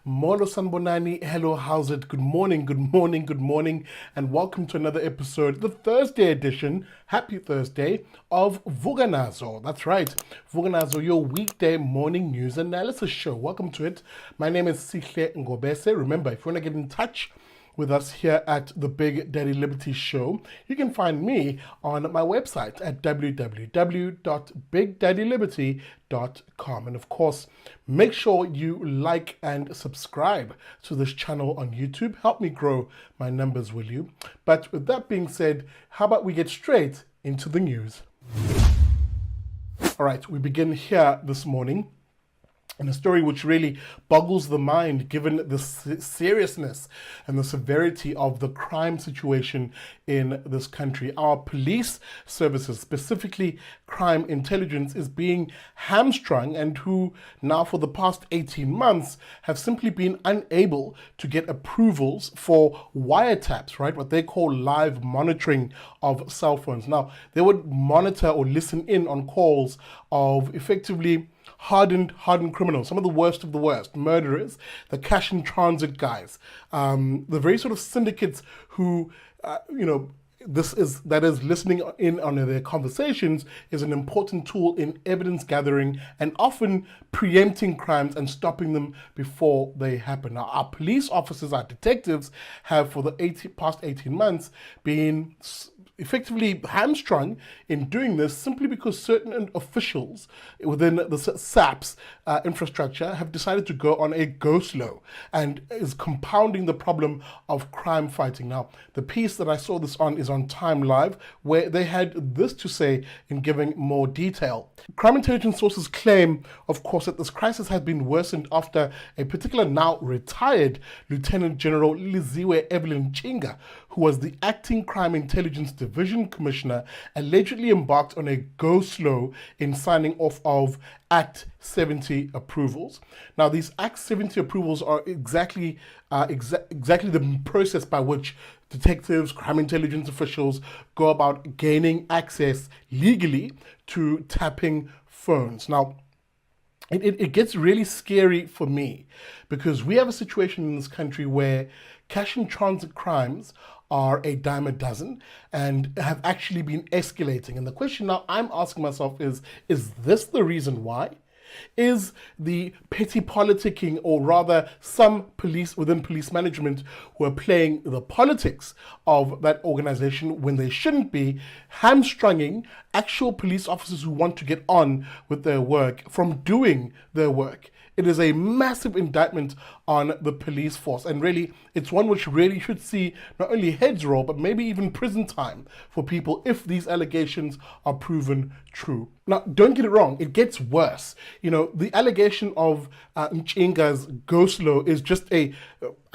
Molo Sanbonani, hello, how's it? Good morning, good morning, good morning, and welcome to another episode, the Thursday edition, happy Thursday, of Vuka Nazo. That's right, Vuka Nazo, your weekday morning news analysis show. Welcome to it. My name is Sihle Ngobese. Remember, if you want to get in touch with us here at the Big Daddy Liberty Show, you can find me on my website at www.bigdaddyliberty.com. And of course, make sure you like and subscribe to this channel on YouTube. Help me grow my numbers, will you? But with that being said, how about we get straight into the news? All right, we begin here this morning in a story which really boggles the mind given the seriousness and the severity of the crime situation in this country. Our police services, specifically crime intelligence, is being hamstrung, and who now for the past 18 months have simply been unable to get approvals for wiretaps, right? What they call live monitoring of cell phones. Now, they would monitor or listen in on calls of effectively hardened criminals, some of the worst, murderers, the cash and transit guys, the very sort of syndicates who, that is listening in on their conversations is an important tool in evidence gathering and often preempting crimes and stopping them before they happen. Now, our police officers, our detectives, have for the past 18 months been effectively hamstrung in doing this simply because certain officials within the SAPS infrastructure have decided to go on a go-slow and is compounding the problem of crime fighting. Now, the piece that I saw this on is on Time Live, where they had this to say in giving more detail. Crime intelligence sources claim, of course, that this crisis has been worsened after a particular now retired Lieutenant General Liziwe Evelyn Chinga, who was the acting crime intelligence division commissioner, allegedly embarked on a go-slow in signing off of Act 70 approvals. Now, these Act 70 approvals are exactly the process by which detectives, crime intelligence officials go about gaining access legally to tapping phones. Now, it gets really scary for me because we have a situation in this country where cash and transit crimes are a dime a dozen and have actually been escalating. And the question now I'm asking myself is this the reason why? Is the petty politicking, or rather some police within police management who are playing the politics of that organization when they shouldn't be, hamstrunging actual police officers who want to get on with their work from doing their work? It is a massive indictment on the police force, and really it's one which really should see not only heads roll but maybe even prison time for people if these allegations are proven true. Now, don't get it wrong, it gets worse. The allegation of Mchinga's go-slow is just I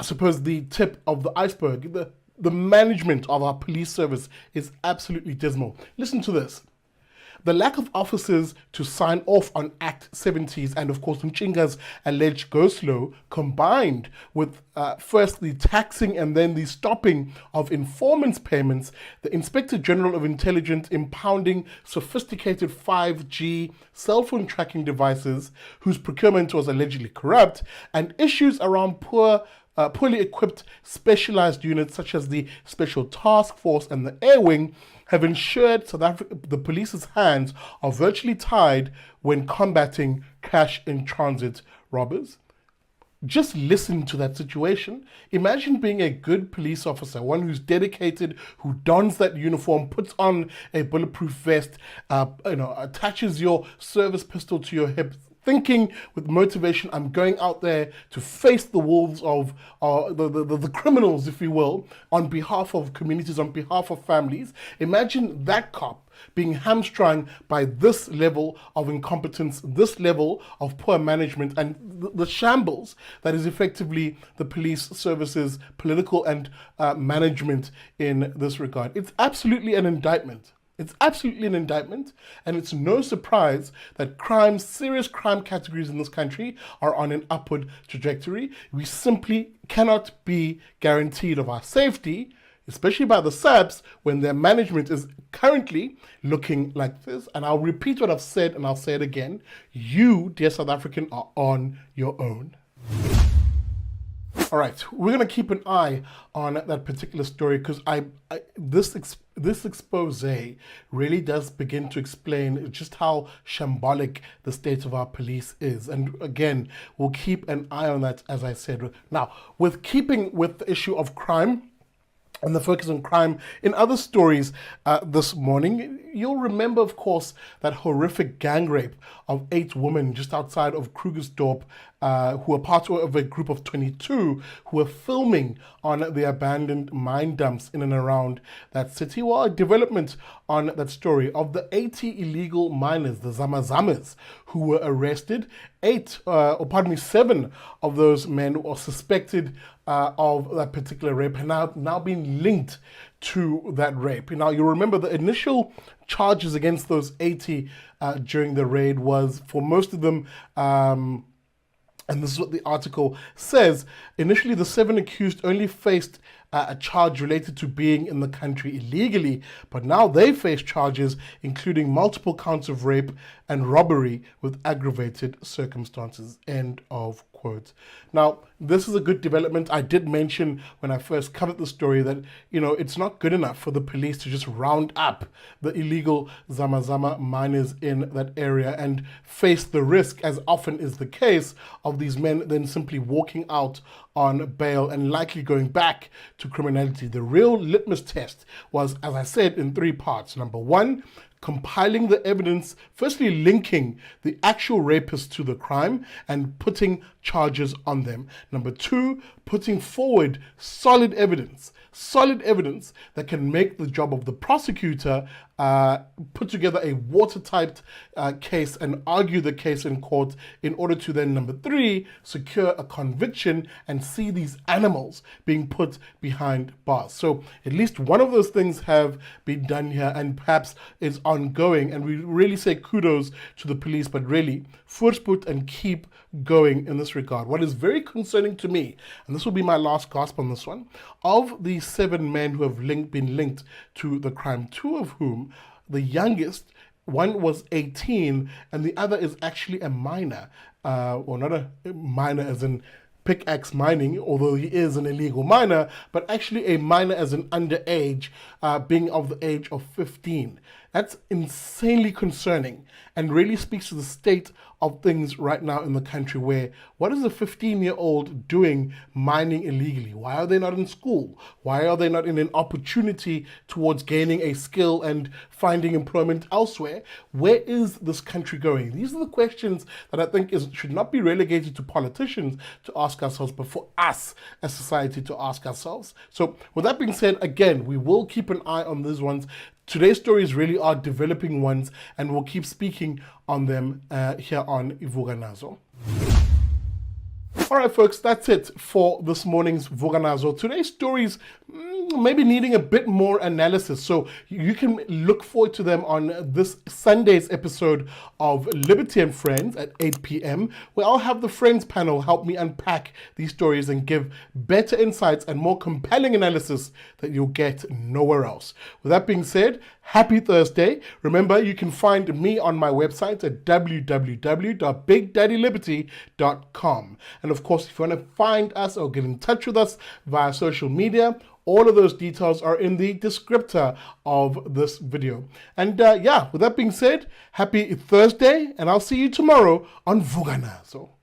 suppose the tip of the iceberg. The management of our police service is absolutely dismal. Listen to this. The lack of officers to sign off on Act 70s and, of course, Mchinga's alleged go-slow, combined with first the taxing and then the stopping of informants' payments, the Inspector General of Intelligence impounding sophisticated 5G cell phone tracking devices whose procurement was allegedly corrupt, and issues around poorly equipped specialized units such as the Special Task Force and the Air Wing have ensured South Africa, the police's hands are virtually tied when combating cash in transit robbers. Just listen to that situation. Imagine being a good police officer, one who's dedicated, who dons that uniform, puts on a bulletproof vest, attaches your service pistol to your hip, thinking with motivation, I'm going out there to face the wolves of the criminals, if you will, on behalf of communities, on behalf of families. Imagine that cop being hamstrung by this level of incompetence, this level of poor management, and the shambles that is effectively the police services, political and management in this regard. It's absolutely an indictment. It's absolutely an indictment, and it's no surprise that serious crime categories in this country are on an upward trajectory. We simply cannot be guaranteed of our safety, especially by the SAPS, when their management is currently looking like this. And I'll repeat what I've said, and I'll say it again. You, dear South African, are on your own. All right, we're gonna keep an eye on that particular story because this expose really does begin to explain just how shambolic the state of our police is, and again, we'll keep an eye on that, as I said. Now, with keeping with the issue of crime and the focus on crime in other stories this morning, you'll remember, of course, that horrific gang rape of 8 women just outside of Krugersdorp, who were part of a group of 22 who were filming on the abandoned mine dumps in and around that city. Well, a development on that story of the 80 illegal miners, the Zama-Zamas, who were arrested. 7 of those men were suspected of that particular rape and now being linked to that rape. Now, you remember the initial charges against those 80 during the raid was, for most of them, and this is what the article says, initially the 7 accused only faced a charge related to being in the country illegally, but now they face charges including multiple counts of rape and robbery with aggravated circumstances. End of quote. Now, this is a good development. I did mention when I first covered the story that, it's not good enough for the police to just round up the illegal Zama-Zama miners in that area and face the risk, as often is the case, of these men then simply walking out on bail and likely going back to criminality. The real litmus test was, as I said, in 3 parts. Number 1, compiling the evidence, firstly linking the actual rapists to the crime and putting charges on them. Number 2, putting forward solid evidence that can make the job of the prosecutor put together a watertight case and argue the case in court in order to then, number 3, secure a conviction and see these animals being put behind bars. So at least one of those things have been done here and perhaps is ongoing, and we really say kudos to the police, but really voorspoed and keep going in this regard. What is very concerning to me, and this will be my last gasp on this one, of the 7 men who have been linked to the crime, 2 of whom, the youngest, one was 18 and the other is actually a minor, or not a minor as in pickaxe mining, although he is an illegal miner, but actually a minor as an underage, being of the age of 15. That's insanely concerning and really speaks to the state of things right now in the country, where what is a 15-year-old doing mining illegally? Why are they not in school? Why are they not in an opportunity towards gaining a skill and finding employment elsewhere? Where is this country going? These are the questions that I think should not be relegated to politicians to ask ourselves, but for us as society to ask ourselves. So with that being said, again, we will keep an eye on these ones. Today's stories really are developing ones, and we'll keep speaking on them here on Vuka Nazo. All right, folks, that's it for this morning's Vuka Nazo. Today's stories maybe needing a bit more analysis, so you can look forward to them on this Sunday's episode of Liberty and Friends at 8 p.m, where I'll have the Friends panel help me unpack these stories and give better insights and more compelling analysis that you'll get nowhere else. With that being said, happy Thursday. Remember, you can find me on my website at www.bigdaddyliberty.com. And of course, if you want to find us or get in touch with us via social media, all of those details are in the descriptor of this video. And with that being said, happy Thursday, and I'll see you tomorrow on Vuka Nazo.